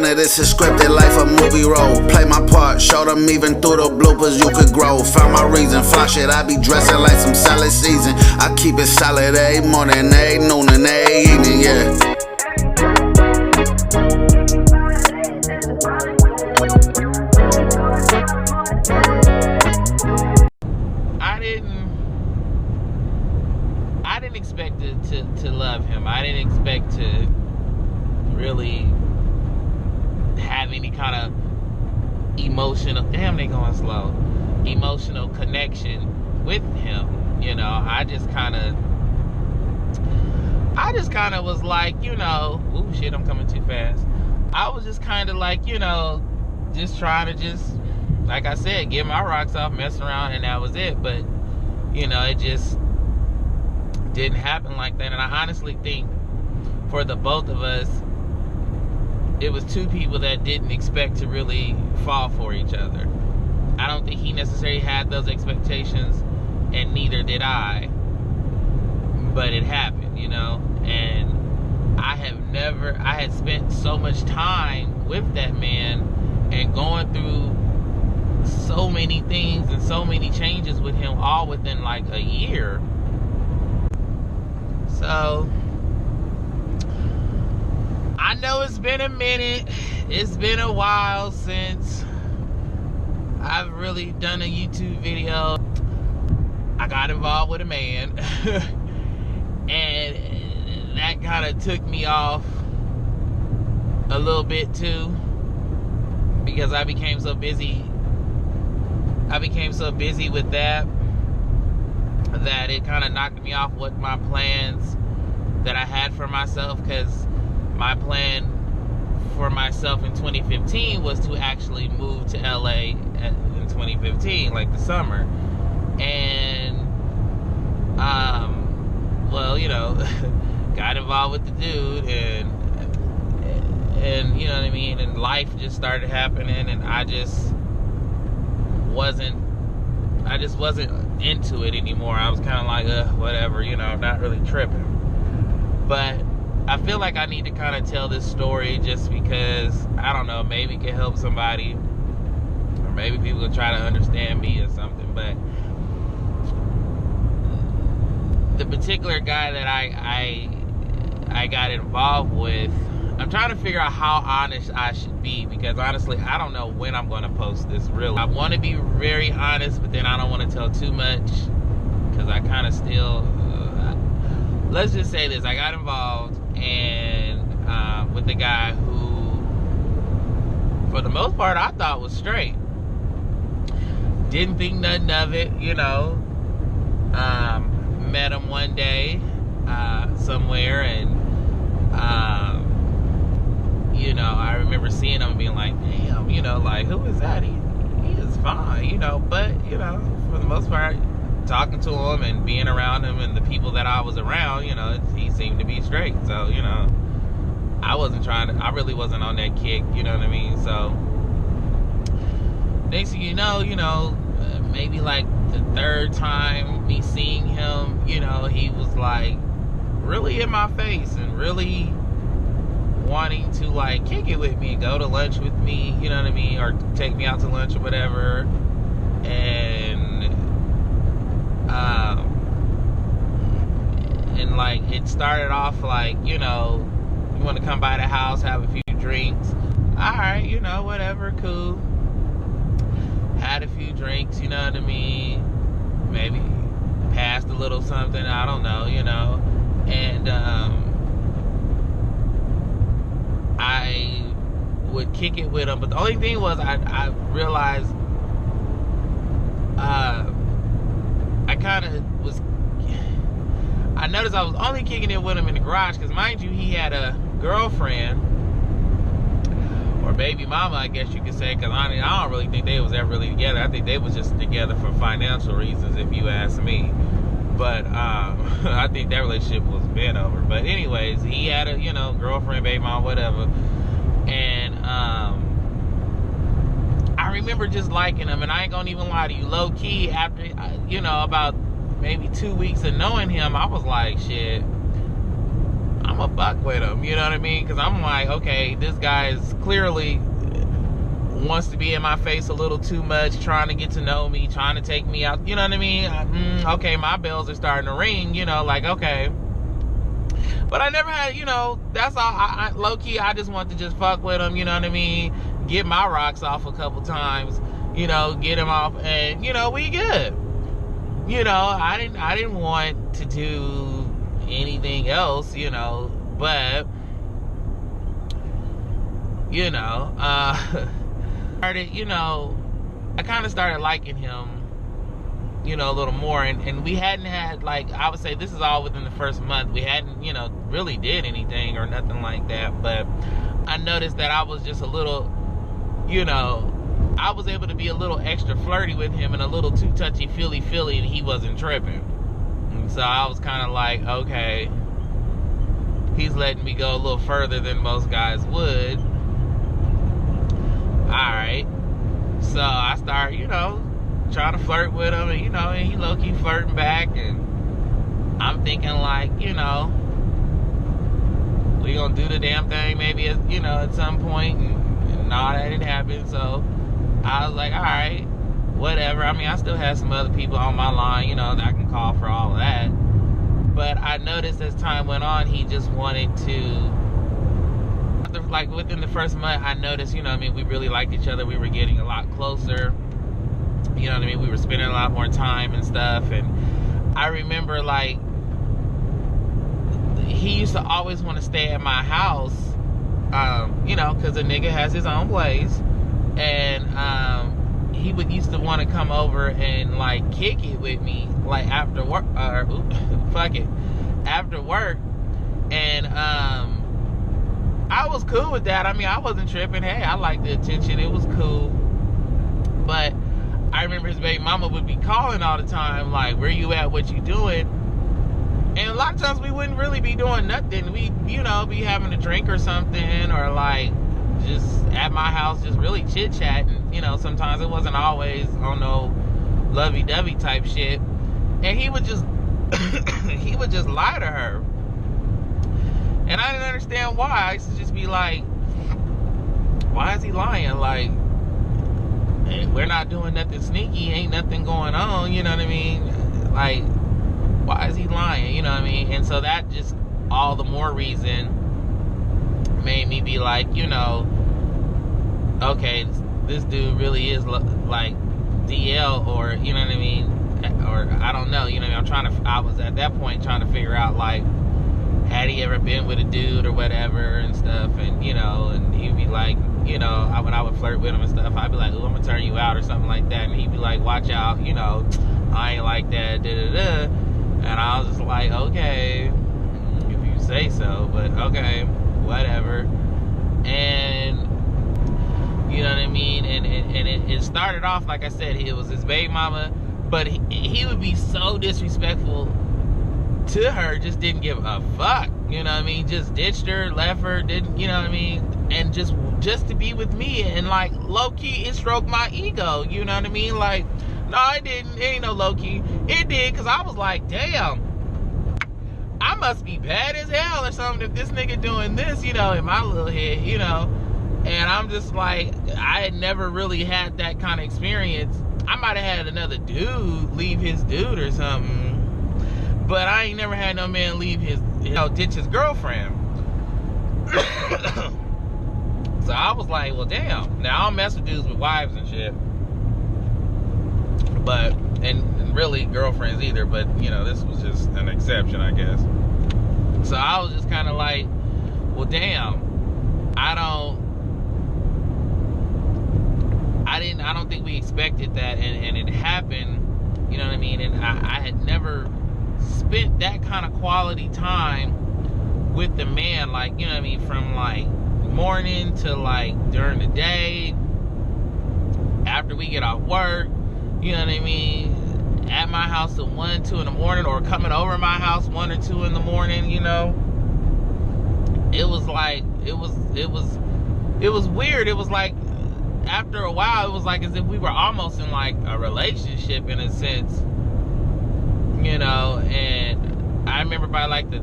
of this is scripted, life a movie role. Play my part, show them even through the bloopers you could grow. Found my reason, fly shit, I be dressing like some salad season. I keep it solid every morning, every noon and every evening, yeah. I didn't expect to love him. I didn't expect to really have any kind of emotional, damn, they going slow, emotional connection with him. You know, I just kind of was like, you know, ooh shit, I'm coming too fast. I was just kind of like, you know, just trying to just, like I said, get my rocks off, mess around, and that was it. But, you know, it just didn't happen like that. And I honestly think for the both of us, it was two people that didn't expect to really fall for each other. I don't think he necessarily had those expectations, and neither did I. But it happened, you know. And I had spent so much time with that man and going through so many things and so many changes with him, all within like a year. So I know it's been a minute. It's been a while since I've really done a YouTube video. I got involved with a man and that kind of took me off a little bit too, because I became so busy with that it kind of knocked me off what my plans that I had for myself. Because my plan for myself in 2015 was to actually move to LA in 2015, like the summer. And well, you know, got involved with the dude, and you know what I mean, and life just started happening, and I just wasn't into it anymore. I was kind of like, whatever, you know, not really tripping. But I feel like I need to kind of tell this story just because, I don't know, maybe it can help somebody, or maybe people will try to understand me or something. But the particular guy that I got involved with, I'm trying to figure out how honest I should be, because honestly, I don't know when I'm going to post this, really. I want to be very honest, but then I don't want to tell too much, because I kind of still, let's just say this, I got involved and with the guy who, for the most part, I thought was straight. Didn't think nothing of it, you know. Met him one day somewhere, and you know, I remember seeing him and being like, damn, you know, like, who is that? He is fine, you know. But, you know, for the most part, talking to him and being around him and the people that I was around, you know, he seemed to be straight. So, you know, I really wasn't on that kick, you know what I mean? So, next thing you know, maybe like the third time me seeing him, you know, he was like really in my face and really wanting to like kick it with me and go to lunch with me, you know what I mean, or take me out to lunch or whatever. And like, it started off like, you know, you want to come by the house, have a few drinks. Alright, you know, whatever, cool. Had a few drinks, you know what I mean, maybe passed a little something, I don't know, you know. And I would kick it with him, but the only thing was I realized I noticed I was only kicking it with him in the garage, because mind you, he had a girlfriend, or baby mama, I guess you could say, because I don't really think they was ever really together. I think they was just together for financial reasons, if you ask me. But I think that relationship was been over. But anyways, he had a, you know, girlfriend, baby mom, whatever. And I remember just liking him, and I ain't gonna even lie to you, low key, after, you know, about maybe 2 weeks of knowing him, I was like, shit, I'm I'm a fuck with him, you know what I mean? Because I'm like, okay, this guy is clearly wants to be in my face a little too much, trying to get to know me, trying to take me out, you know what I mean? Okay, my bells are starting to ring, you know, like, okay. But I never had, you know, that's all. I low-key, I just want to just fuck with him, you know what I mean? Get my rocks off a couple times, you know, get him off, and, you know, we good. You know, I didn't want to do anything else, you know, but, you know, started, you know, I kind of started liking him, you know, a little more, and we hadn't had, like, I would say this is all within the first month. We hadn't, you know, really did anything or nothing like that, but I noticed that I was just a little, you know, I was able to be a little extra flirty with him and a little too touchy-feely, and he wasn't tripping. And so I was kind of like, okay, he's letting me go a little further than most guys would. Alright. So I started, you know, trying to flirt with him, and, you know, and he low-key flirting back, and I'm thinking, like, you know, we gonna do the damn thing maybe, you know, at some point, and no, that didn't happen. So I was like, all right, whatever. I mean, I still had some other people on my line, you know, that I can call for all of that. But I noticed as time went on, he just wanted to, like, within the first month, I noticed, you know what I mean, we really liked each other. We were getting a lot closer. You know what I mean? We were spending a lot more time and stuff. And I remember, like, he used to always want to stay at my house, you know, because a nigga has his own place. And he would used to want to come over and, like, kick it with me, like, after work, after work. And I was cool with that. I mean, I wasn't tripping. Hey, I liked the attention. It was cool. But I remember his baby mama would be calling all the time, like, where you at, what you doing? And a lot of times we wouldn't really be doing nothing. We, you know, be having a drink or something, or, like, just at my house, just really chit-chatting. You know, sometimes it wasn't always on no lovey-dovey type shit. And he would just, he would just lie to her. And I didn't understand why. I used to just be like, why is he lying? Like, hey, we're not doing nothing sneaky. Ain't nothing going on. You know what I mean? Like, why is he lying? You know what I mean? And so that just all the more reason made me be like, you know, okay, this dude really is like DL, or, you know what I mean? Or I don't know. You know what I mean? I was at that point trying to figure out, like, had he ever been with a dude or whatever and stuff, and, you know, and he'd be like, you know, when I would flirt with him and stuff, I'd be like, oh, I'm gonna turn you out or something like that, and he'd be like, watch out, you know, I ain't like that, da-da-da, and I was just like, okay, if you say so, but okay, whatever. And, you know what I mean, and it started off, like I said, it was his baby mama, but he would be so disrespectful to her, just didn't give a fuck, you know what I mean, just ditched her, left her, didn't, you know what I mean, and just to be with me, and, like, low-key, it stroked my ego, you know what I mean, like, no, it didn't, it ain't no low-key, it did, because I was like, damn, I must be bad as hell or something if this nigga doing this, you know, in my little head, you know, and I'm just like, I had never really had that kind of experience. I might have had another dude leave his dude or something, but I ain't never had no man leave his, you know, ditch his girlfriend. So I was like, well, damn. Now, I don't mess with dudes with wives and shit. But, and really girlfriends either, but, you know, this was just an exception, I guess. So I was just kind of like, well, damn. I don't think we expected that, and it happened, you know what I mean? And I had never spent that kind of quality time with the man, like, you know what I mean, from, like, morning to, like, during the day, after we get off work, you know what I mean, at my house at 1, 2 in the morning, or coming over my house 1 or 2 in the morning, you know. It was like, it was weird. It was like, after a while, it was like as if we were almost in, like, a relationship in a sense, you know. And I remember by, like, the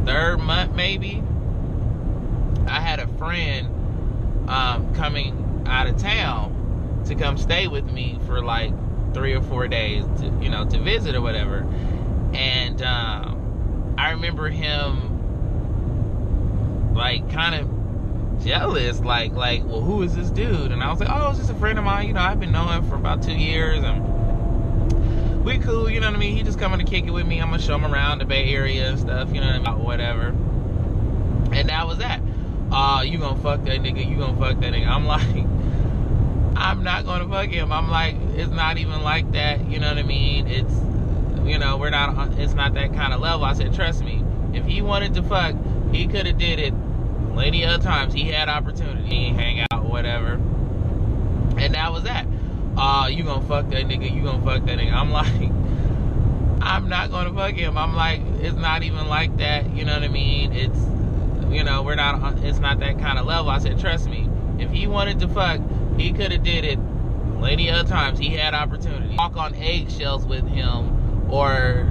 third month maybe, I had a friend coming out of town to come stay with me for like 3 or 4 days to, you know, to visit or whatever. And I remember him like kind of jealous, like, well, who is this dude? And I was like, oh, it's just a friend of mine, you know, I've been knowing him for about 2 years, and we cool, you know what I mean? He just coming to kick it with me. I'm gonna show him around the Bay Area and stuff, you know what I mean? Whatever. And that was that. You gonna fuck that nigga, you gonna fuck that nigga. I'm like, I'm not gonna fuck him. I'm like, it's not even like that, you know what I mean? It's, you know, it's not that kind of level. I said, trust me, if he wanted to fuck, he could have did it plenty of times. He had opportunity, hang out, whatever. And that was that. You gonna fuck that nigga, you gonna fuck that nigga. I'm like, I'm not gonna fuck him. I'm like, it's not even like that, you know what I mean? It's, you know, it's not that kind of level. I said, trust me, if he wanted to fuck, he could have did it plenty of times. He had opportunity. Walk on eggshells with him, or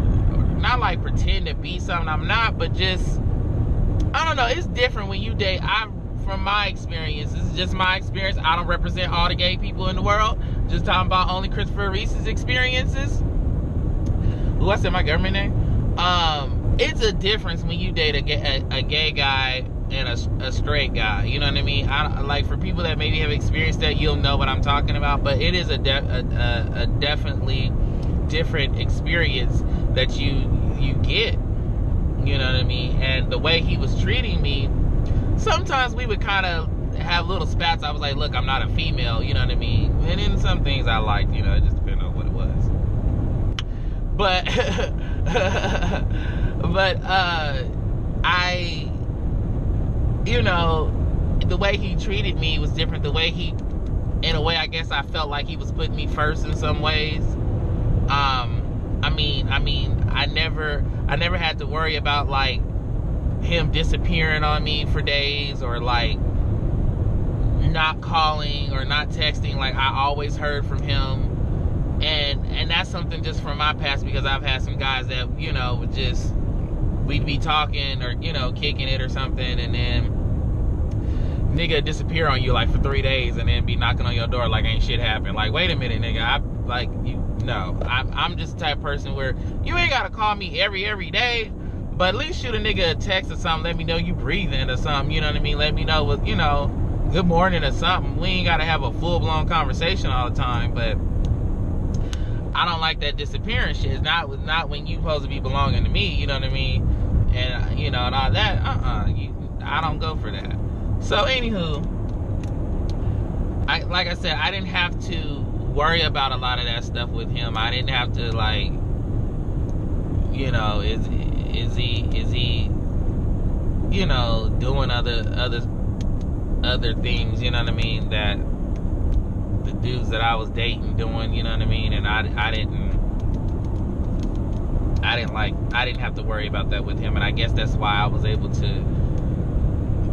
not like pretend to be something I'm not, but just, I don't know, it's different when you date. From my experience, this is just my experience. I don't represent all the gay people in the world. Just talking about only Christopher Reese's experiences. Ooh, I said my government name. It's a difference when you date a gay guy and a straight guy. You know what I mean? Like, for people that maybe have experienced that, you'll know what I'm talking about. But it is a definitely different experience that you get. You know what I mean? And the way he was treating me, sometimes we would kind of have little spats. I was like, look, I'm not a female, you know what I mean? And then some things I liked, you know, it just depended on what it was. But, you know, the way he treated me was different. The way in a way, I guess I felt like he was putting me first in some ways. I never had to worry about, like, him disappearing on me for days, or like not calling or not texting. Like, I always heard from him, and that's something just from my past, because I've had some guys that, you know, would just, we'd be talking or, you know, kicking it or something, and then nigga disappear on you like for 3 days, and then be knocking on your door like ain't shit happened. Like, wait a minute, nigga, I'm just the type of person where you ain't gotta call me every day, but at least shoot a nigga a text or something, let me know you breathing or something, you know what I mean? Let me know what, you know, good morning or something. We ain't gotta have a full-blown conversation all the time. But I don't like that disappearance shit. It's not when you supposed to be belonging to me, you know what I mean? And, you know, and all that, I don't go for that. So, anywho, like I said, I didn't have to worry about a lot of that stuff with him. I didn't have to, like, you know, is he, you know, doing other things, you know what I mean, that the dudes that I was dating doing, you know what I mean? And I didn't have to worry about that with him. And I guess that's why I was able to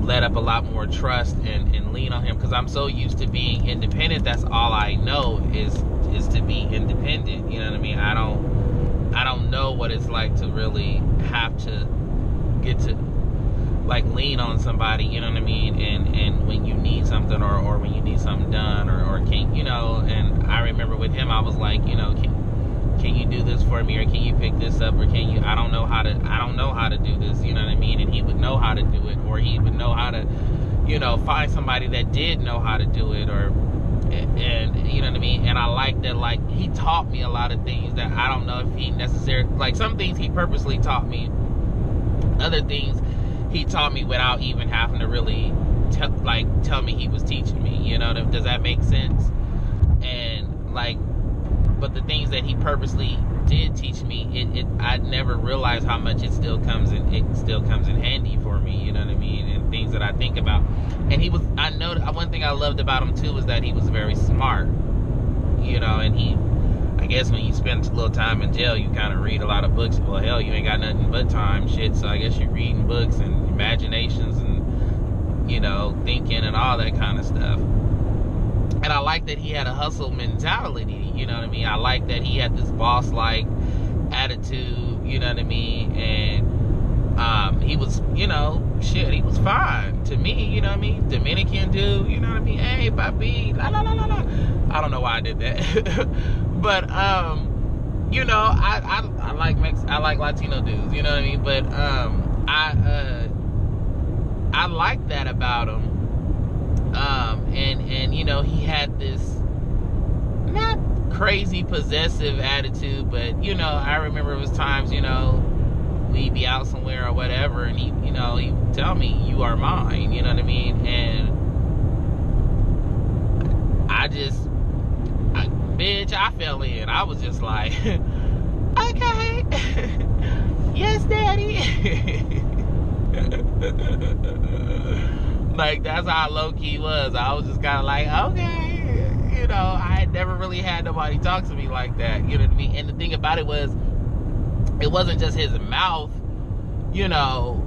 let up a lot more trust and lean on him, because I'm so used to being independent. That's all I know is to be independent, you know what I mean? I don't know what it's like to really have to get to, like, lean on somebody, you know what I mean? And when you need something, or when you need something done, or can, you know, and I remember with him, I was like, you know, can you do this for me, or can you pick this up, or can you, I don't know how to do this, you know what I mean? And he would know how to do it, or he would know how to, you know, find somebody that did know how to do it, and you know what I mean? And I like that, like, he taught me a lot of things that I don't know if he necessarily, like, some things he purposely taught me, other things he taught me without even having to really tell me he was teaching me, you know? Does that make sense? And, like, but the things that he purposely did teach me, I never realized how much it still comes in handy for me, you know what I mean? And things that I think about. And I know one thing I loved about him too was that he was very smart, you know. And I guess when you spend a little time in jail, you kind of read a lot of books. Well, hell, you ain't got nothing but time, shit. So I guess you're reading books and imaginations and, you know, thinking and all that kind of stuff. And I like that he had a hustle mentality, you know what I mean? I like that he had this boss-like attitude, you know what I mean? And He was, you know, shit, he was fine to me, you know what I mean? Dominican dude, you know what I mean? Hey, papi, la la la la la. I don't know why I did that. But, you know, I like I like Latino dudes, you know what I mean? But, I like that about him. And, you know, he had this not crazy possessive attitude, but, you know, I remember it was times, you know, we'd be out somewhere or whatever, and he, you know, he would tell me, you are mine, you know what I mean? And bitch, I fell in. I was just like, okay, yes, daddy. Like, that's how low-key was. I was just kind of like, okay, you know, I had never really had nobody talk to me like that, you know what I mean? And the thing about it was, it wasn't just his mouth, you know,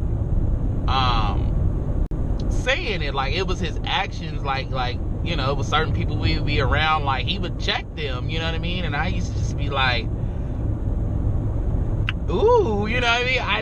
saying it. Like, it was his actions. Like, you know, it was certain people we would be around, like, he would check them, you know what I mean? And I used to just be like, ooh, you know what I mean? I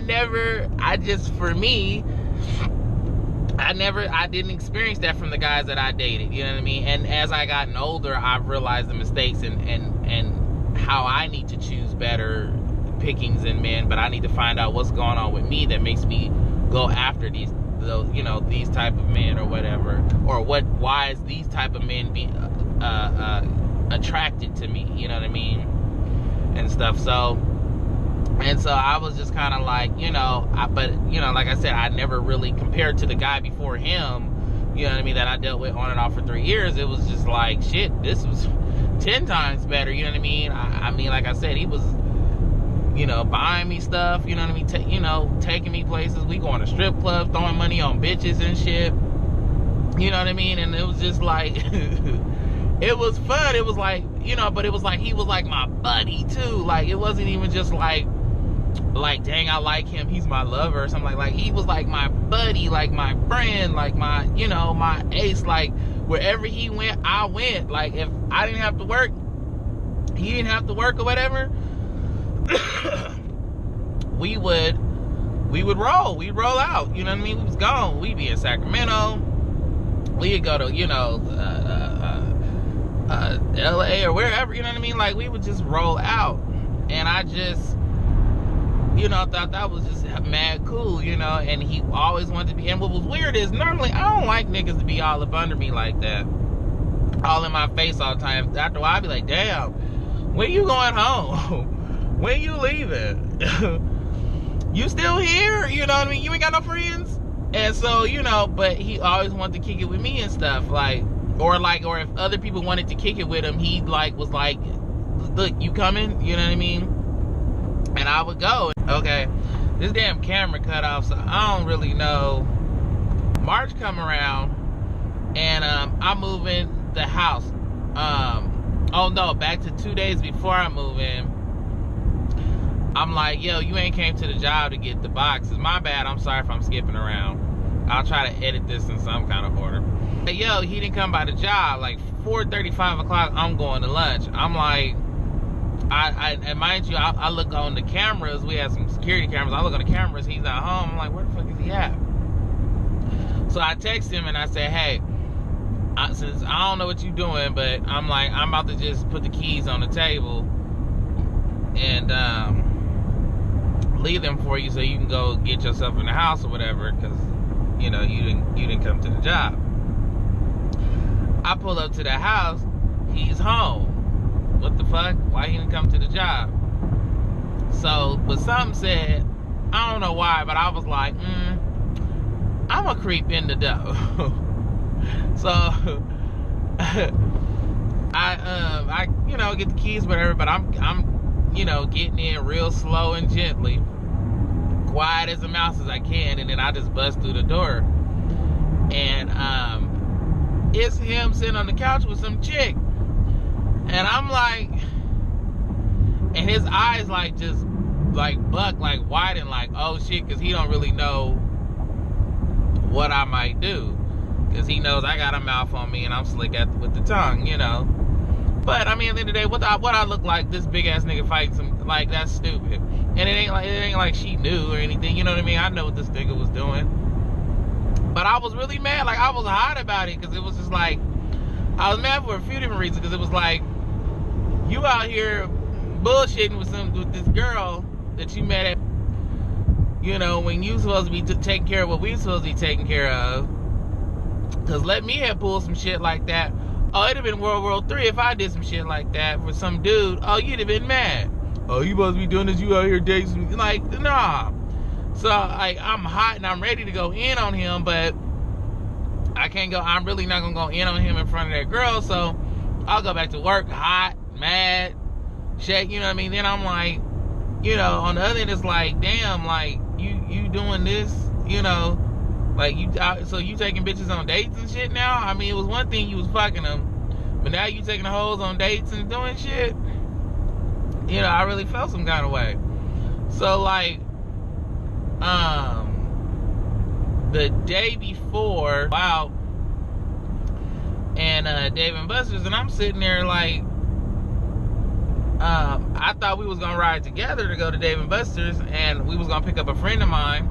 didn't experience that from the guys that I dated, you know what I mean? And as I gotten older, I've realized the mistakes and how I need to choose better pickings in men, but I need to find out what's going on with me that makes me go after these type of men or whatever, or why is these type of men being attracted to me, you know what I mean, and stuff. So I was just kind of like, you know, but you know, like I said, I never really compared to the guy before him, you know what I mean, that I dealt with on and off for 3 years. It was just like, shit, this was 10 times better, you know what I mean? I mean, like I said, he was, you know, buying me stuff, you know what I mean, you know, taking me places. We going to strip clubs, throwing money on bitches and shit, you know what I mean? And it was just like, it was fun. It was like, you know, but it was like, he was like my buddy too. Like, it wasn't even just like, dang, I like him, he's my lover or something. Like he was like my buddy, like my friend, like my, you know, my ace. Like, wherever he went, I went. Like, if I didn't have to work, he didn't have to work or whatever, we would roll. We'd roll out, you know what I mean? We was gone. We'd be in Sacramento. We'd go to, you know, LA or wherever, you know what I mean? Like, we would just roll out. And I just, you know, thought that was just mad cool, you know? And he always wanted to be, and what was weird is, normally I don't like niggas to be all up under me like that, all in my face all the time. After a while, I'd be like, damn, when you going home? When you leaving? You still here? You know what I mean? You ain't got no friends? And so, you know, but he always wanted to kick it with me and stuff. Like, or if other people wanted to kick it with him, he like was like, look, you coming? You know what I mean? And I would go. Okay, this damn camera cut off, so I don't really know. March come around, and I'm moving the house. Oh no, back to 2 days before I move in. I'm like, yo, you ain't came to the job to get the boxes. My bad, I'm sorry if I'm skipping around. I'll try to edit this in some kind of order. Hey, yo, he didn't come by the job. Like 4:30, 5 o'clock, I'm going to lunch. I'm like, and mind you, I look on the cameras. We had some security cameras. I look on the cameras. He's not home. I'm like, where the fuck is he at? So I text him and I said, hey, since I don't know what you're doing, but I'm like, I'm about to just put the keys on the table and leave them for you so you can go get yourself in the house or whatever, because you know you didn't come to the job. I pull up to the house, he's home. What the fuck? Why he didn't come to the job? So, but something said, I don't know why, but I was like, I'm gonna creep in the door. So I you know, get the keys, whatever, but I'm you know, getting in real slow and gently, quiet as a mouse as I can, and then I just bust through the door, and it's him sitting on the couch with some chick, and I'm like, and his eyes like just like buck, like widen, like oh shit, because he don't really know what I might do, because he knows I got a mouth on me and I'm slick with the tongue, you know. But I mean, at the end of the day, what I look like, this big ass nigga fighting some, like, that's stupid. And it ain't like she knew or anything. You know what I mean? I know what this nigga was doing. But I was really mad. Like, I was hot about it because it was just like, I was mad for a few different reasons. Because it was like, you out here bullshitting with this girl that you met at, you know, when you supposed to be taking care of what we supposed to be taking care of. Because let me have pulled some shit like that. Oh, it'd have been World War III if I did some shit like that for some dude. Oh, you'd have been mad. Oh, you supposed to be doing this, you out here dating. Like, nah. So, like, I'm hot and I'm ready to go in on him, but I can't go. I'm really not going to go in on him in front of that girl. So, I'll go back to work hot, mad, shake, you know what I mean? Then I'm like, you know, on the other end, it's like, damn, like, you doing this, you know, like, so you taking bitches on dates and shit now? I mean, it was one thing you was fucking them, but now you taking the hoes on dates and doing shit? You know, I really felt some kind of way. So, like, the day before, wow, and Dave and Buster's, and I'm sitting there like, I thought we was gonna ride together to go to Dave and Buster's, and we was gonna pick up a friend of mine.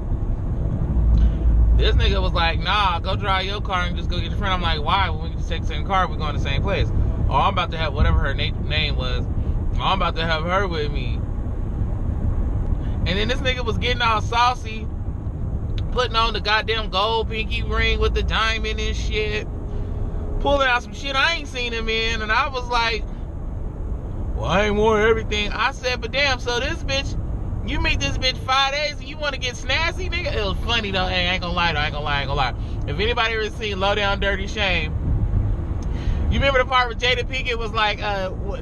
This nigga was like, nah, go drive your car and just go get your friend. I'm like, why? When we can just take the same car, we're going to the same place. Oh, I'm about to have whatever her name was. Oh, I'm about to have her with me. And then this nigga was getting all saucy, putting on the goddamn gold pinky ring with the diamond and shit, pulling out some shit I ain't seen him in. And I was like, well, I ain't worn everything. I said, but damn, so this bitch, you meet this bitch 5 days and you want to get snazzy, nigga? It was funny though. Hey, I ain't gonna lie. If anybody ever seen Low Down Dirty Shame, you remember the part where Jada Pinkett was like,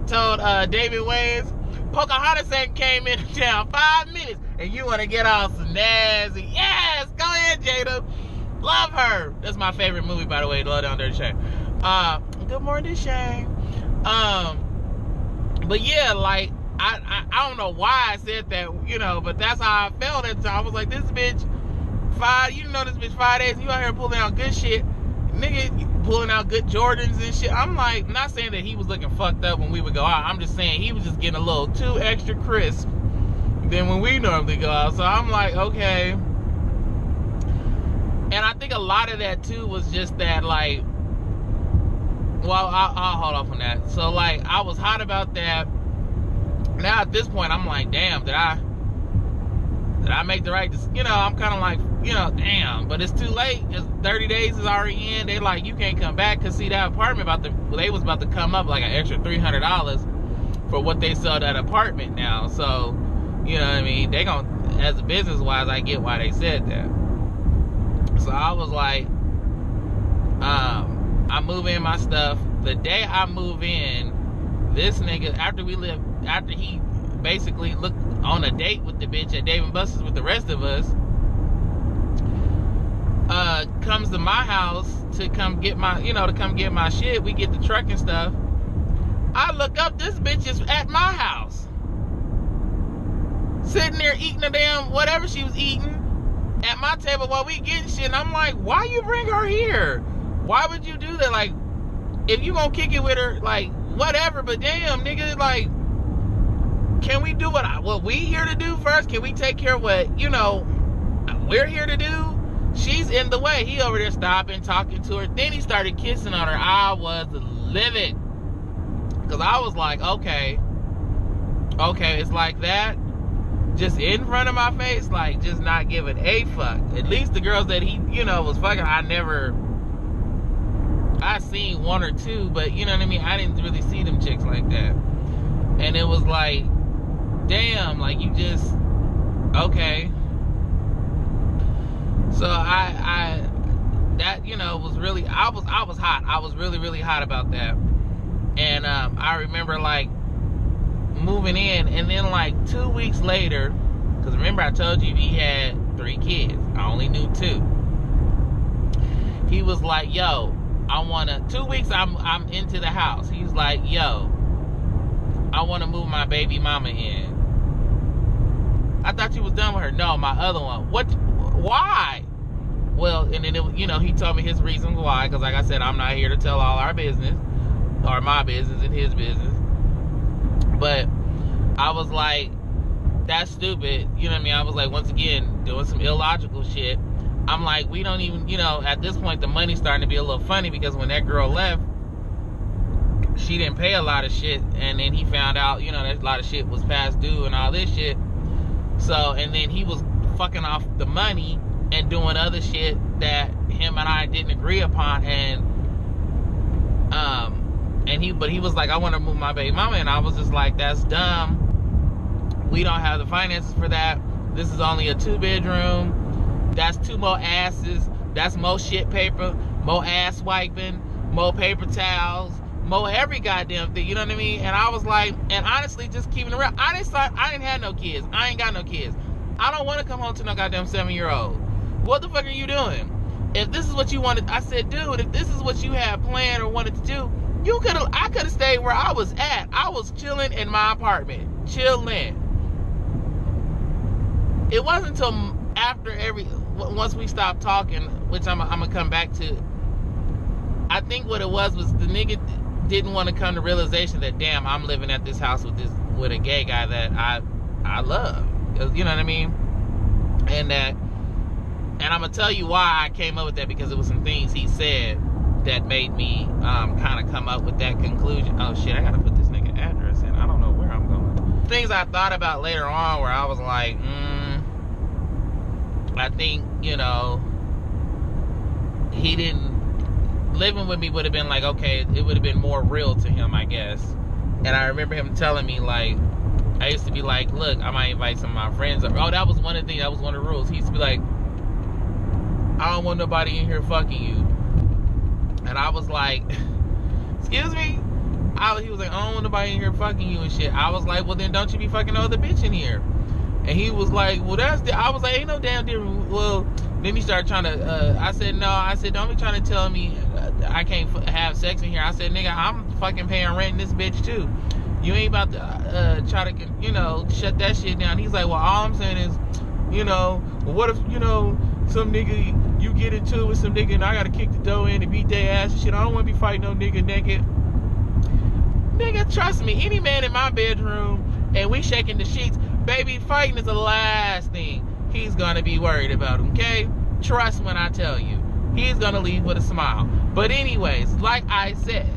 told David Wayans, Pocahontas ain't came in town 5 minutes and you want to get all snazzy. Yes, go ahead, Jada. Love her. That's my favorite movie, by the way, Low Down Dirty Shame. Good morning, Shame. But yeah, like, I don't know why I said that, you know, but that's how I felt at the time. I was like, this bitch, this bitch 5 days, and you out here pulling out good shit. Nigga, pulling out good Jordans and shit. I'm like, I'm not saying that he was looking fucked up when we would go out. I'm just saying he was just getting a little too extra crisp than when we normally go out. So I'm like, okay. And I think a lot of that, too, was just that, like, well, I'll hold off on that. So, like, I was hot about that. Now at this point, I'm like, damn, did I make the right decision? You know, I'm kind of like, you know, damn, but it's too late. 30 days is already in. They like, you can't come back, because see, that apartment they was about to come up like an extra $300 for what they sell that apartment now. So, you know what I mean? They gonna, as a business wise, I get why they said that. So I was like, I move in my stuff. The day I move in, this nigga, after he basically looked on a date with the bitch at Dave & Buster's with the rest of us, comes to my house to come get my shit. We get the truck and stuff. I look up, this bitch is at my house, sitting there eating the damn whatever she was eating at my table while we getting shit. And I'm like, why you bring her here? Why would you do that? Like, if you gonna kick it with her, like, whatever, but damn, nigga, like, can we do what we here to do first? Can we take care of what, you know, we're here to do? She's in the way. He over there stopping, talking to her. Then he started kissing on her. I was livid. Because I was like, okay, it's like that. Just in front of my face, like, just not giving a fuck. At least the girls that he, you know, was fucking, I seen one or two, but you know what I mean? I didn't really see them chicks like that. And it was like, damn, like, you just, okay. So that, you know, was really, I was hot. I was really, really hot about that. And I remember, like, moving in, and then, like, 2 weeks later, because remember I told you he had 3 kids. I only knew 2. He was like, yo, 2 weeks I'm into the house. He's like, yo, I want to move my baby mama in. I thought you was done with her. No, my other one. What? Why? Well, and then, you know, he told me his reasons why, because like I said, I'm not here to tell all our business. or my business and his business. But I was like, that's stupid. You know what I mean? I was like, once again, doing some illogical shit. I'm like, we don't even, at this point, the money's starting to be a little funny because when that girl left, she didn't pay a lot of shit. And then he found out, that a lot of shit was past due and all this shit. So, and then he was fucking off the money and doing other shit that him and I didn't agree upon. But he was like, I want to move my baby mama. And I was just like, that's dumb. We don't have the finances for that. This is only a 2-bedroom. That's 2 more asses. That's more shit paper, more ass wiping, more paper towels, more every goddamn thing. You know what I mean? And I was like, and honestly, just keeping it real, I didn't have no kids. I ain't got no kids. I don't want to come home to no goddamn 7-year-old. What the fuck are you doing? If this is what you wanted, I said, dude, if this is what you had planned or wanted to do, I could have stayed where I was at. I was chilling in my apartment. Chilling. It wasn't until once we stopped talking, which I'm gonna come back to. I think what it was the nigga didn't want to come to realization that, damn, I'm living at this house with a gay guy that I love. You know what I mean? And I'm gonna tell you why I came up with that, because it was some things he said that made me kind of come up with that conclusion. Oh shit, I gotta put this nigga address in. I don't know where I'm going. Things I thought about later on where I was like, I think, he didn't, living with me would have been like, okay, it would have been more real to him, I guess. And I remember him telling me, like, I used to be like, look, I might invite some of my friends. Oh, that was one of the things, that was one of the rules. He used to be like, I don't want nobody in here fucking you. And I was like, excuse me? He was like, I don't want nobody in here fucking you and shit. I was like, well, then don't you be fucking no other bitch in here. And he was like, well, I was like, ain't no damn difference. Well, then he started trying to, I said, no. I said, don't be trying to tell me I can't have sex in here. I said, nigga, I'm fucking paying rent in this bitch too. You ain't about to try to, shut that shit down. He's like, well, all I'm saying is, well, what if, some nigga, you get into it with some nigga and I gotta kick the door in and beat their ass and shit. I don't want to be fighting no nigga naked. Nigga, trust me, any man in my bedroom and we shaking the sheets, baby, fighting is the last thing he's gonna be worried about, okay? Trust when I tell you. He's gonna leave with a smile. But anyways, like I said,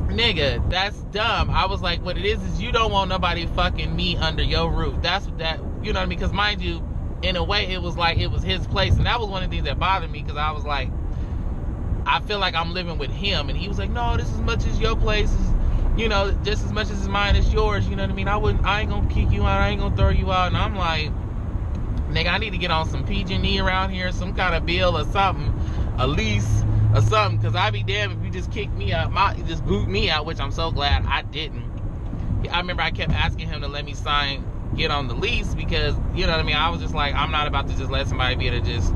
nigga, that's dumb. I was like, what it is you don't want nobody fucking me under your roof. That's what that, you know what I mean? Because mind you, in a way, it was like it was his place. And that was one of the things that bothered me, because I was like, I feel like I'm living with him. And he was like, no, this as much as your place is, just as much as mine is yours. You know what I mean? I ain't gonna kick you out. I ain't gonna throw you out. And I'm like, nigga, I need to get on some PG&E around here, some kind of bill or something, a lease or something, because I'd be damned if you just kick me out, just boot me out, which I'm so glad I didn't. I remember I kept asking him to let me get on the lease, because, you know what I mean, I was just like, I'm not about to just let somebody be able to just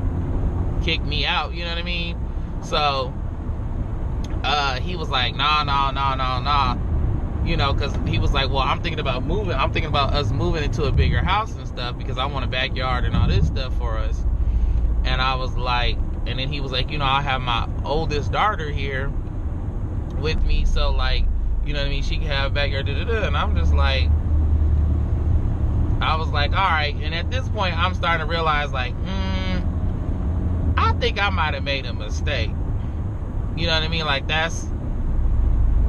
kick me out, you know what I mean? So, he was like, nah, because he was like, well, I'm thinking about us moving into a bigger house and stuff, because I want a backyard and all this stuff for us. And I was like, and then he was like, I have my oldest daughter here with me, so like, you know what I mean, she can have a backyard, and I'm just like, I was like, all right. And at this point, I'm starting to realize, like, I think I might have made a mistake. You know what I mean? Like, that's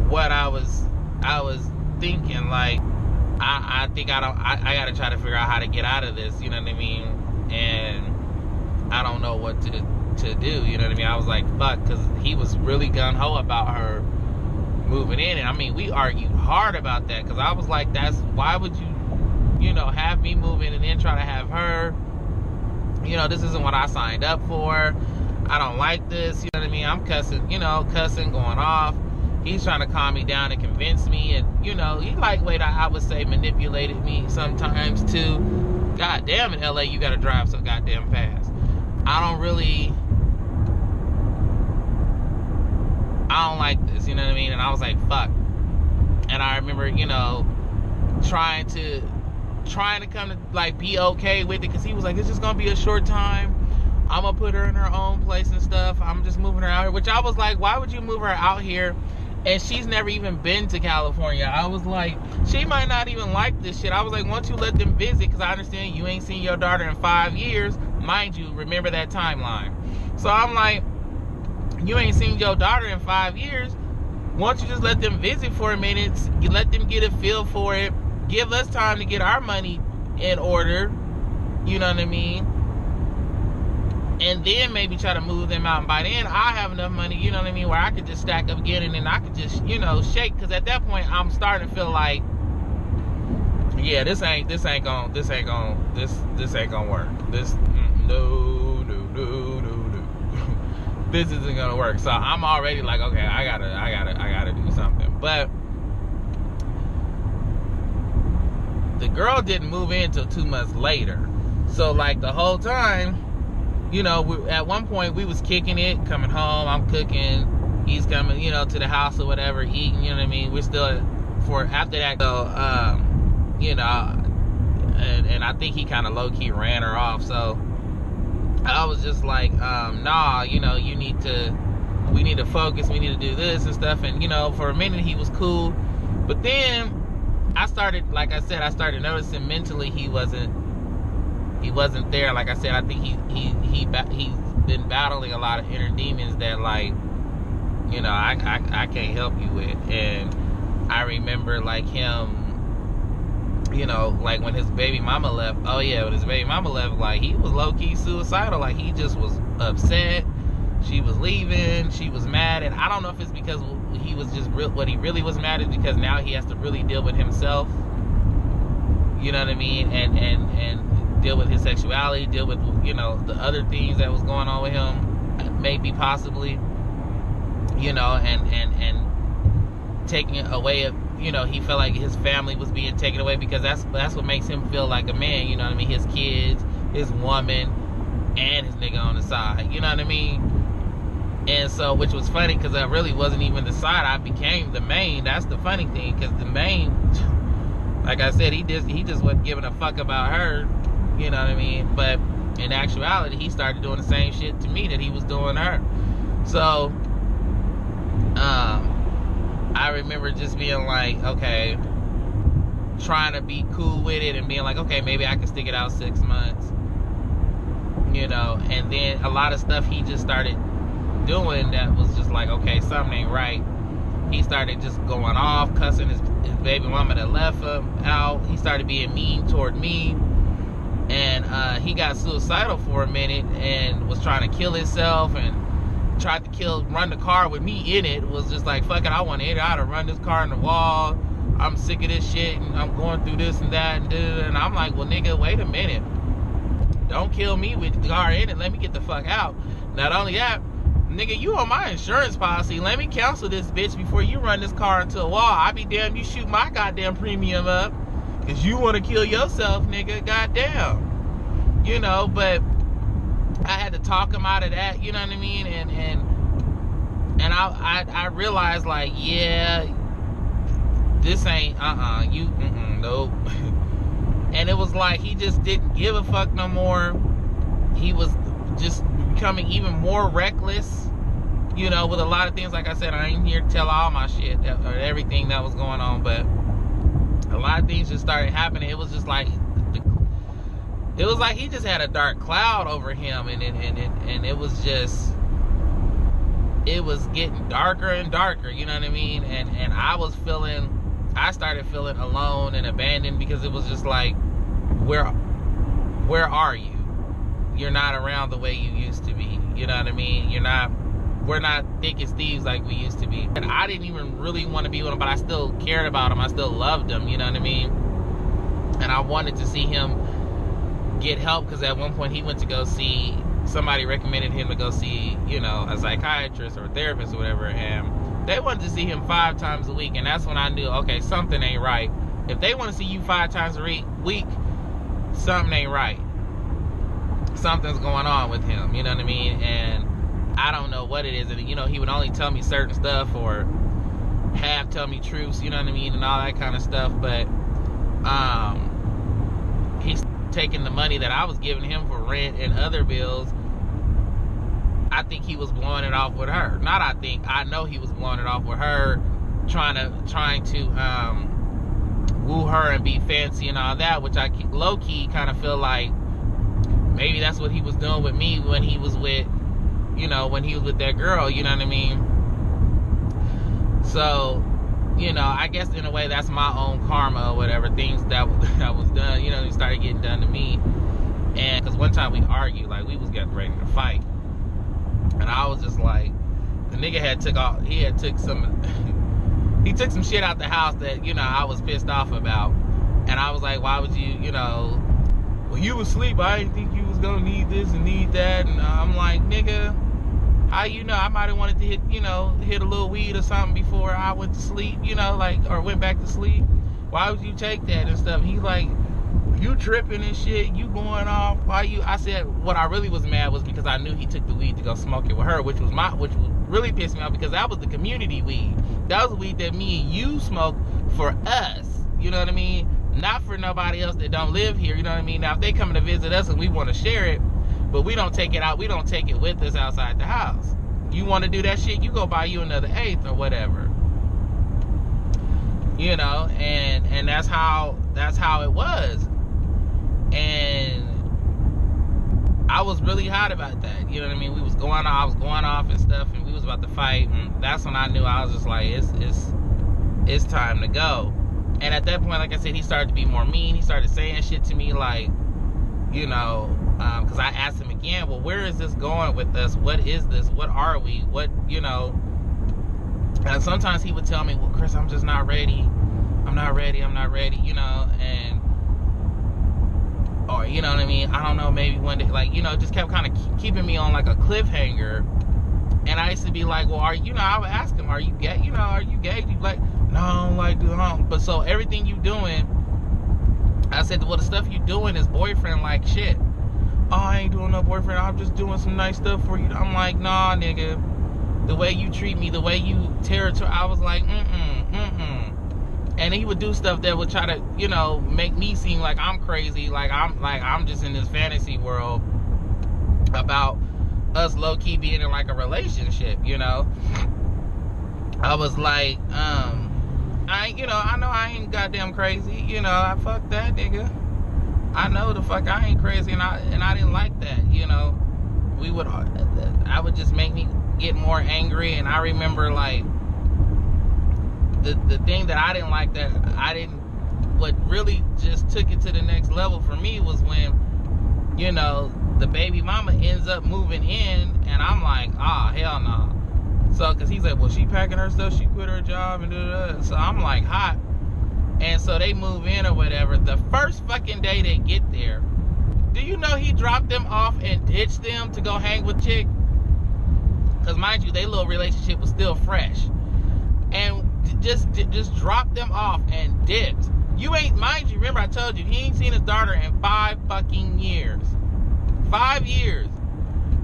what I was thinking. Like, I think I gotta try to figure out how to get out of this. You know what I mean? And I don't know what to do. You know what I mean? I was like, fuck, because he was really gung-ho about her moving in. And I mean, we argued hard about that, because I was like, why would you, have me move in and then try to have her? This isn't what I signed up for. I don't like this. You know what I mean? I'm cussing, going off. He's trying to calm me down and convince me. And, he lightweight, I would say, manipulated me sometimes too. God damn, in LA, you gotta drive so goddamn fast. I don't like this, you know what I mean? And I was like, fuck. And I remember, trying to come to, like, be okay with it, because he was like, it's just gonna be a short time I'm gonna put her in her own place and stuff. I'm just moving her out here. Which I was like, why would you move her out here? And she's never even been to California. I was like, she might not even like this shit. I was like, why don't you let them visit? Because I understand you ain't seen your daughter in 5 years. Mind you, remember that timeline. So I'm like, you ain't seen your daughter in 5 years. Why don't you just let them visit for a minute? You let them get a feel for it. Give us time to get our money in order. You know what I mean? And then maybe try to move them out. And by then, I have enough money, you know what I mean, where I could just stack up again, and then I could just, you know, shake. Because at that point, I'm starting to feel like, yeah, this ain't gonna work. This no. This isn't gonna work. So I'm already like, okay, I gotta do something. But the girl didn't move in until 2 months later. So like the whole time, you know, at one point we was kicking it, coming home, I'm cooking, he's coming, you know, to the house or whatever, eating, you know what I mean? We're still, for after that, so, you know, and I think he kind of low-key ran her off, so I was just like, nah, you know, we need to focus, we need to do this and stuff, and, you know, for a minute he was cool, but then I started, like I said, I started noticing mentally he wasn't there. Like I said, I think he's been battling a lot of inner demons that, like, you know, I can't help you with. And I remember like him, you know, like when his baby mama left. Oh yeah, when his baby mama left, like he was low key suicidal. Like he just was upset. She was leaving. She was mad, and I don't know if it's because he was just what he really was mad at, because now he has to really deal with himself. You know what I mean? And deal with his sexuality, deal with, you know, the other things that was going on with him, maybe, possibly, you know, and taking it away, you know, he felt like his family was being taken away, because that's what makes him feel like a man, you know what I mean? His kids, his woman, and his nigga on the side, you know what I mean? And so, which was funny, because I really wasn't even the side, I became the main. That's the funny thing, because the main, like I said, he just wasn't giving a fuck about her. You know what I mean? But in actuality, he started doing the same shit to me that he was doing to her. So, I remember just being like, okay, trying to be cool with it and being like, okay, maybe I can stick it out 6 months. You know, and then a lot of stuff he just started doing that was just like, okay, something ain't right. He started just going off, cussing his baby mama that left him out. He started being mean toward me. And he got suicidal for a minute and was trying to kill himself and tried to run the car with me in it. Was just like, fuck it, I want to hit it. I ought to run this car in the wall. I'm sick of this shit and I'm going through this and that. And I'm like, well, nigga, wait a minute. Don't kill me with the car in it. Let me get the fuck out. Not only that, nigga, you on my insurance policy. Let me cancel this bitch before you run this car into a wall. I be damn, you shoot my goddamn premium up. Cause you want to kill yourself, nigga, goddamn. You know, but I had to talk him out of that, you know what I mean? And I realized, like, yeah, this ain't, nope. And it was like, he just didn't give a fuck no more. He was just becoming even more reckless, you know, with a lot of things. Like I said, I ain't here to tell all my shit or everything that was going on, but a lot of things just started happening. It was just like, it was like he just had a dark cloud over him, and it was just, it was getting darker and darker, you know what I mean? And I started feeling alone and abandoned, because it was just like, where are you? You're not around the way you used to be, you know what I mean? We're not thick as thieves like we used to be. And I didn't even really want to be with him, but I still cared about him. I still loved him, you know what I mean? And I wanted to see him get help, because at one point he went to go see, somebody recommended him to go see, you know, a psychiatrist or a therapist or whatever, and they wanted to see him 5 times a week. And that's when I knew, okay, something ain't right. If they want to see you 5 times a week, something ain't right. Something's going on with him, you know what I mean? And I don't know what it is. And, you know, he would only tell me certain stuff, or half tell me truths, you know what I mean, and all that kind of stuff. But he's taking the money that I was giving him for rent and other bills I think he was blowing it off with her. Not I think, I know he was blowing it off with her, trying to woo her and be fancy and all that, which I low-key kind of feel like maybe that's what he was doing with me when he was with, you know, when he was with that girl, you know what I mean? So, you know, I guess in a way that's my own karma or whatever, things that was done, you know, it started getting done to me. And because one time we argued, like we was getting ready to fight, and I was just like, the nigga he took some shit out the house that, you know, I was pissed off about. And I was like, why would you, you know, well, you was asleep, I didn't think you was gonna need this and need that. And I'm like, nigga, how you know? I might have wanted to hit a little weed or something before I went to sleep, you know, like, or went back to sleep. Why would you take that and stuff? He's like, you tripping and shit, you going off. Why you? I said, what I really was mad was because I knew he took the weed to go smoke it with her, which really pissed me off, because that was the community weed. That was the weed that me and you smoked for us. You know what I mean? Not for nobody else that don't live here. You know what I mean? Now, if they come to visit us and we want to share it, but we don't take it out, we don't take it with us outside the house. You want to do that shit, you go buy you another eighth or whatever. You know, and that's how it was. And I was really hot about that. You know what I mean? I was going off and stuff, and we was about to fight, and that's when I knew. I was just like, it's time to go. And at that point, like I said, he started to be more mean. He started saying shit to me like, you know, because I asked him again, well, where is this going with us? What is this? What are we? What, you know? And sometimes he would tell me, well, Chris, I'm just not ready. I'm not ready, you know, and, or, you know what I mean? I don't know, maybe one day, like, you know, just kept kind of keeping me on like a cliffhanger. And I used to be like, well, I would ask him, are you gay? You know, are you gay? He'd be like, no, I don't like doing home. But so everything you doing, I said, well, the stuff you doing is boyfriend like shit. Oh, I ain't doing no boyfriend, I'm just doing some nice stuff for you. I'm like, nah, nigga. The way you treat me, the way you territory, I was like, And he would do stuff that would try to, you know, make me seem like I'm crazy, like I'm just in this fantasy world about us low-key being in like a relationship, you know. I was like, I know I ain't goddamn crazy, you know, I fuck that nigga. I know the fuck I ain't crazy, and I didn't like that, you know. I would just make me get more angry. And I remember like the thing that I didn't like, what really just took it to the next level for me was when, you know, the baby mama ends up moving in, and I'm like, hell no. So, cause he's like, well, she packing her stuff, she quit her job, and da-da-da. So I'm like, hot. And so they move in or whatever. The first fucking day they get there, do you know he dropped them off and ditched them to go hang with chick? Because mind you, their little relationship was still fresh. And just dropped them off and dipped. Mind you, remember I told you, he ain't seen his daughter in 5 fucking years. 5 years.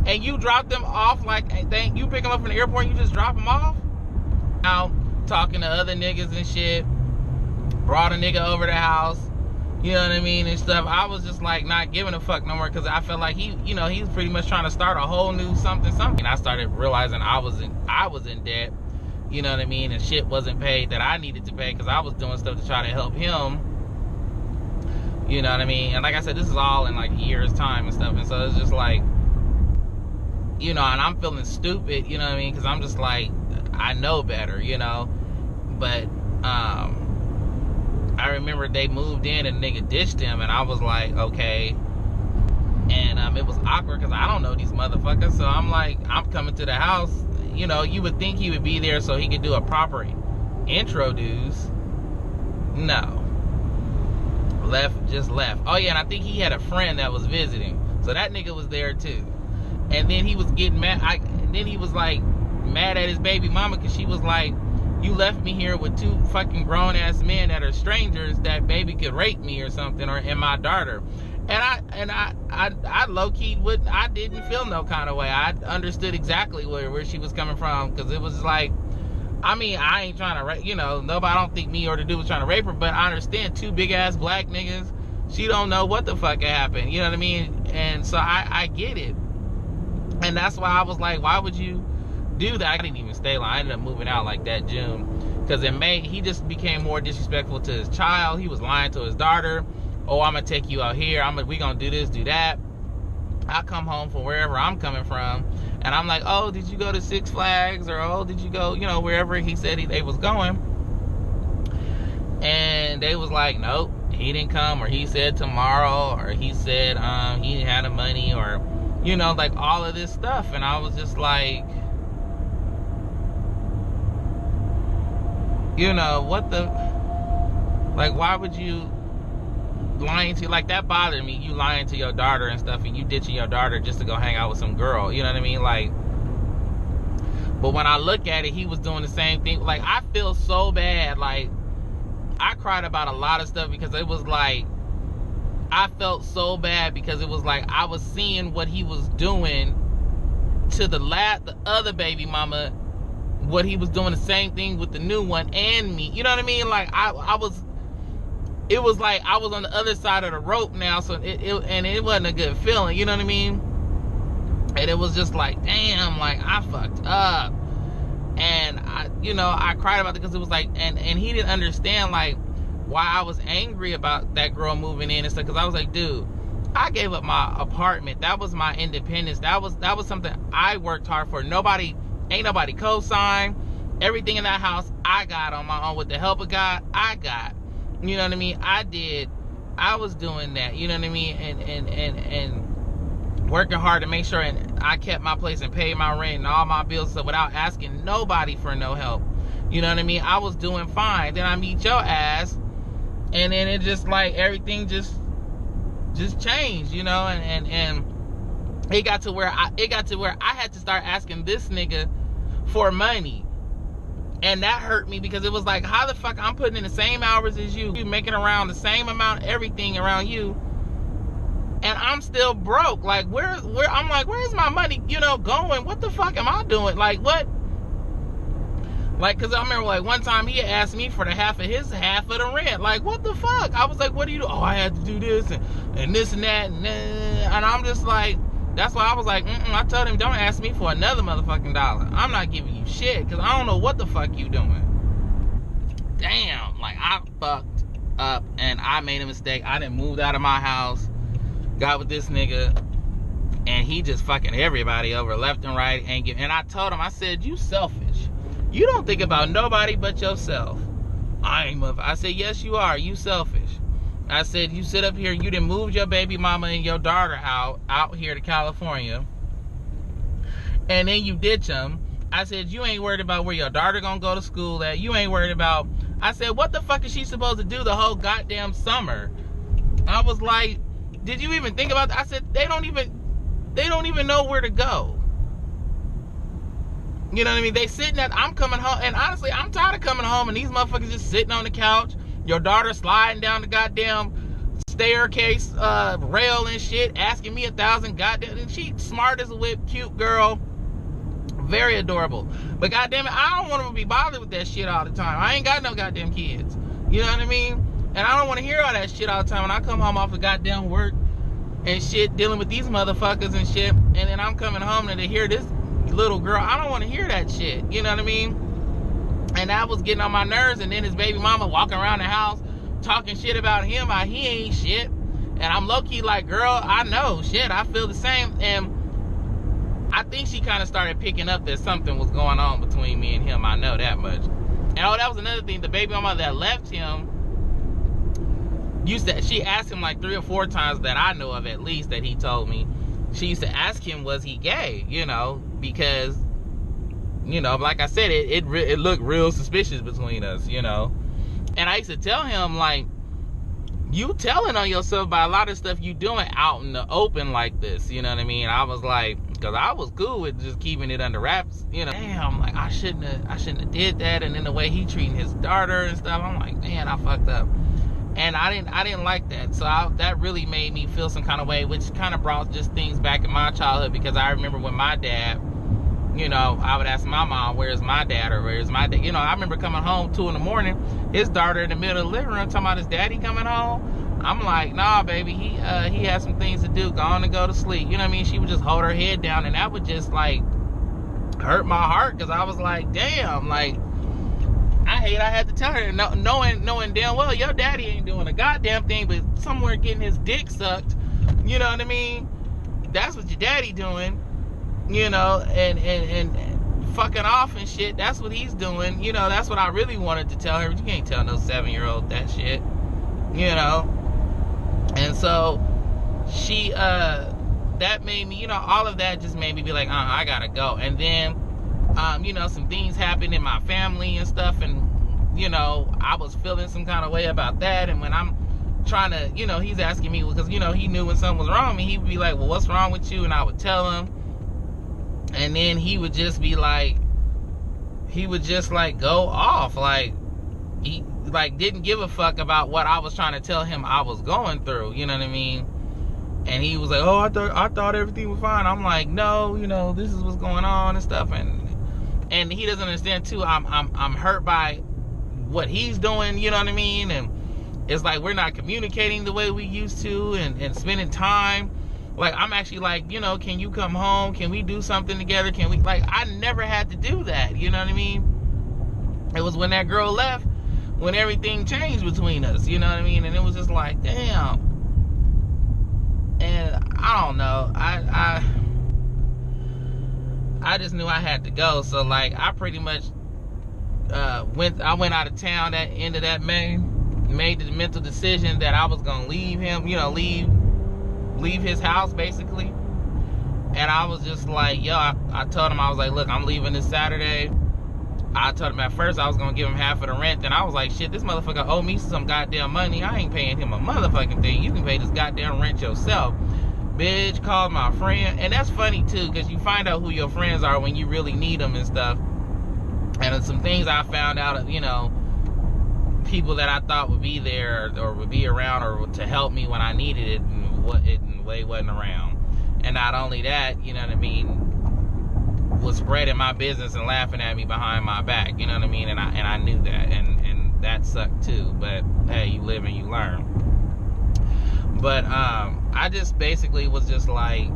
And you drop them off like, you pick them up from the airport and you just drop them off? Out talking to other niggas and shit. Brought a nigga over the house. You know what I mean? And stuff. I was just like not giving a fuck no more, because I felt like he's pretty much trying to start a whole new something. And I started realizing I was in debt. You know what I mean? And shit wasn't paid that I needed to pay, because I was doing stuff to try to help him. You know what I mean? And like I said, this is all in like a year's time and stuff. And so it's just like, you know, and I'm feeling stupid, you know what I mean? Because I'm just like, I know better, you know? But, I remember they moved in and nigga ditched him, and I was like, okay. And it was awkward because I don't know these motherfuckers. So I'm like, I'm coming to the house. You know, you would think he would be there so he could do a proper intro dues. No. Just left. Oh yeah, and I think he had a friend that was visiting. So that nigga was there too. And then he was getting mad. Then he was like mad at his baby mama because she was like, you left me here with 2 fucking grown-ass men that are strangers that maybe could rape me or something, and my daughter. And I low-key I didn't feel no kind of way. I understood exactly where she was coming from, because it was like, I mean, I ain't trying to rape, you know, nobody, I don't think me or the dude was trying to rape her, but I understand 2 big-ass black niggas, she don't know what the fuck happened, you know what I mean? And so I get it. And that's why I was like, why would you do that? I didn't even stay long. I ended up moving out like that June. Because in May, he just became more disrespectful to his child. He was lying to his daughter. Oh, I'm going to take you out here. We going to do this, do that. I come home from wherever I'm coming from. And I'm like, oh, did you go to Six Flags? Or, oh, did you go, wherever he said they was going. And they was like, nope, he didn't come. Or he said tomorrow. Or he said he didn't have the money. Or, like all of this stuff. And I was just like, what the, like, why would you lying to, like, that bothered me, you lying to your daughter and stuff, and you ditching your daughter just to go hang out with some girl, you know what I mean, like, but when I look at it, he was doing the same thing. Like, I feel so bad, like, I cried about a lot of stuff because it was like, I felt so bad because it was like, I was seeing what he was doing to the other baby mama, what he was doing the same thing with the new one and me, you know what I mean, like, it was like I was on the other side of the rope now, so it wasn't a good feeling, you know what I mean? And it was just like, damn, like, I fucked up. And I cried about it because it was like, and he didn't understand, like, why I was angry about that girl moving in and stuff, because I was like, dude, I gave up my apartment. That was my independence. That was something I worked hard for. Ain't nobody co-signed. Everything in that house, I got on my own with the help of God. I got. You know what I mean? I was doing that, you know what I mean? And working hard to make sure and I kept my place and paid my rent and all my bills, so without asking nobody for no help. You know what I mean? I was doing fine. Then I meet your ass, and then it just like everything just changed, and it got to where I had to start asking this nigga for money. And that hurt me because it was like, how the fuck I'm putting in the same hours as you making around the same amount, everything around you, and I'm still broke. Like, where I'm like, where's my money, going? What the fuck am I doing? Like, what? Like, because I remember, like, one time he had asked me for the half of the rent. Like, what the fuck? I was like, what do you do? Oh, I had to do this and this and that. And I'm just like, that's why I was like, I told him, don't ask me for another motherfucking dollar. I'm not giving you shit, because I don't know what the fuck you doing. Damn, like, I fucked up, and I made a mistake. I done moved out of my house, got with this nigga, and he just fucking everybody over left and right. And I told him, I said, you selfish. You don't think about nobody but yourself. I said, yes, you are. You selfish. I said, you sit up here, you done moved your baby mama and your daughter out here to California, and then you ditch them. I said, you ain't worried about where your daughter gonna go to school at. You ain't worried about, I said, what the fuck is she supposed to do the whole goddamn summer? I was like, did you even think about that? I said, they don't even know where to go. You know what I mean? They sitting at, I'm coming home, and honestly, I'm tired of coming home and these motherfuckers just sitting on the couch. Your daughter sliding down the goddamn staircase rail and shit, asking me 1,000 goddamn. And she smart as a whip, cute girl, very adorable. But goddamn it, I don't want to be bothered with that shit all the time. I ain't got no goddamn kids. You know what I mean? And I don't want to hear all that shit all the time when I come home off of goddamn work and shit, dealing with these motherfuckers and shit. And then I'm coming home and to hear this little girl. I don't want to hear that shit. You know what I mean? And that was getting on my nerves. And then his baby mama walking around the house talking shit about him, how he ain't shit. And I'm low-key like, girl, I know, shit, I feel the same. And I think she kind of started picking up that something was going on between me and him. I know that much. And that was another thing. The baby mama that left him, she asked him like 3 or 4 times that I know of, at least, that he told me. She used to ask him, was he gay? Because like I said, it looked real suspicious between us, And I used to tell him, like, you telling on yourself by a lot of stuff you doing out in the open like this, you know what I mean? I was like, because I was cool with just keeping it under wraps, Damn, like, I shouldn't have did that. And then the way he treating his daughter and stuff, I'm like, man, I fucked up. And I didn't like that. So that really made me feel some kind of way, which kind of brought just things back in my childhood, because I remember when my dad, I would ask my mom, where's my dad, or where's my dad? I remember coming home 2 in the morning, his daughter in the middle of the living room talking about his daddy coming home. I'm like, nah, baby, he has some things to do. Go on and go to sleep. You know what I mean? She would just hold her head down, and that would just like hurt my heart, because I was like, damn, like, I had to tell her, knowing damn well your daddy ain't doing a goddamn thing but somewhere getting his dick sucked. You know what I mean? That's what your daddy doing. You know, and fucking off and shit. That's what he's doing. You know, that's what I really wanted to tell her. You can't tell no 7-year-old that shit. You know. And so she that made me, you know, all of that just made me be like, I gotta go. And then you know, some things happened in my family and stuff, and you know, I was feeling some kind of way about that. And when I'm trying to, you know, he's asking me, because you know, he knew when something was wrong with me, he would be like, well, what's wrong with you? And I would tell him, and then he would just be like, go off, like he like didn't give a fuck about what I was trying to tell him I was going through. You know what I mean? And he was like, oh, I thought everything was fine. I'm like, no, you know, this is what's going on and stuff. And he doesn't understand too. I'm hurt by what he's doing. You know what I mean? And it's like we're not communicating the way we used to, and spending time. Like, I'm actually like, you know, can you come home? Can we do something together? Can we, like, I never had to do that. You know what I mean? It was when that girl left, when everything changed between us. You know what I mean? And it was just like, damn. And I don't know. I just knew I had to go. So, like, I pretty much went out of town at the end of that May. Made the mental decision that I was going to leave him, you know, leave his house, basically. And I was just like, yo, I told him, I was like, look, I'm leaving this Saturday. I told him at first I was going to give him half of the rent. Then I was like, shit, this motherfucker owe me some goddamn money. I ain't paying him a motherfucking thing. You can pay this goddamn rent yourself. Bitch, called my friend. And that's funny, too, because you find out who your friends are when you really need them and stuff. And some things I found out, you know, people that I thought would be there or would be around or to help me when I needed it, and they wasn't around. And not only that, you know what I mean, was spreading my business and laughing at me behind my back. You know what I mean? And I knew that, and that sucked too. But hey, you live and you learn. But I just basically was just like,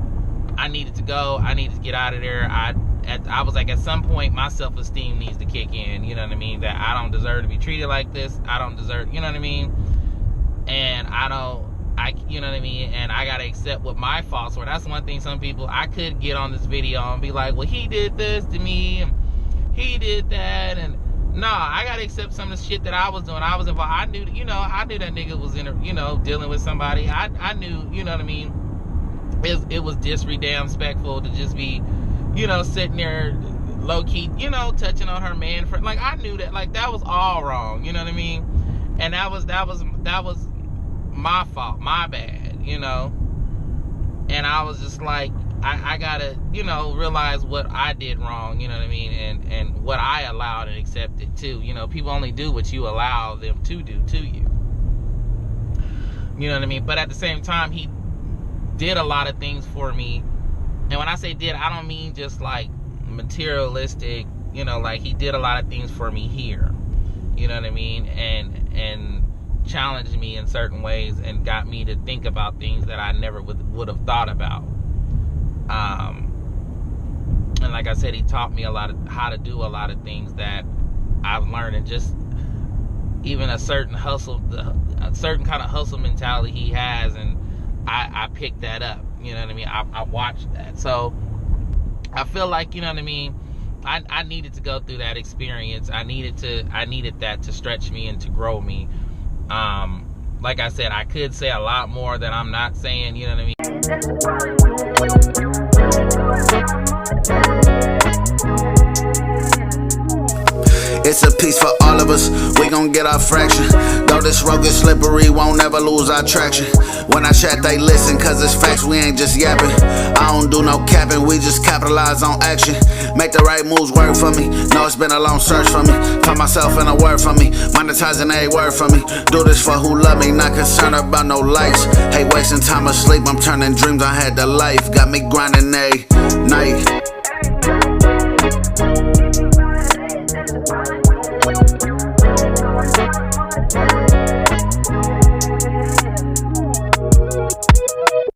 I needed to go. I needed to get out of there. I was like, at some point, my self-esteem needs to kick in. You know what I mean? That I don't deserve to be treated like this. I don't deserve, you know what I mean? And you know what I mean? And I gotta accept what my faults were. That's one thing. Some people, I could get on this video and be like, well, he did this to me, and he did that, and nah, I gotta accept some of the shit that I was doing. I was involved. I knew that nigga was dealing with somebody. I knew, you know what I mean? It was disrespectful to just be, you know, sitting there low key, you know, touching on her man friend. Like, I knew that, like, that was all wrong. You know what I mean? And that was my fault, my bad, you know. And I was just like, I gotta, you know, realize what I did wrong, you know what I mean, and what I allowed and accepted too. You know, people only do what you allow them to do to you. You know what I mean? But at the same time, he did a lot of things for me. And when I say did, I don't mean just like materialistic, you know, like he did a lot of things for me here. You know what I mean? And challenged me in certain ways and got me to think about things that I never would have thought about. And like I said, he taught me a lot of how to do a lot of things that I've learned, and just even a certain kind of hustle mentality he has, and I picked that up. You know what I mean? I watched that. So I feel like, you know what I mean, I needed to go through that experience. I needed that to stretch me and to grow me. Like I said, I could say a lot more that I'm not saying, you know what I mean? It's a piece for all of us, we gon' get our fraction. Though this road gets slippery, won't never lose our traction. When I chat, they listen, cause it's facts, we ain't just yapping. I don't do no capping, we just capitalize on action. Make the right moves work for me. Know it's been a long search for me. Find myself in a word for me. Monetizing a word for me. Do this for who love me, not concerned about no likes. Hate wasting time asleep, I'm turning dreams I had to life. Got me grinding a night.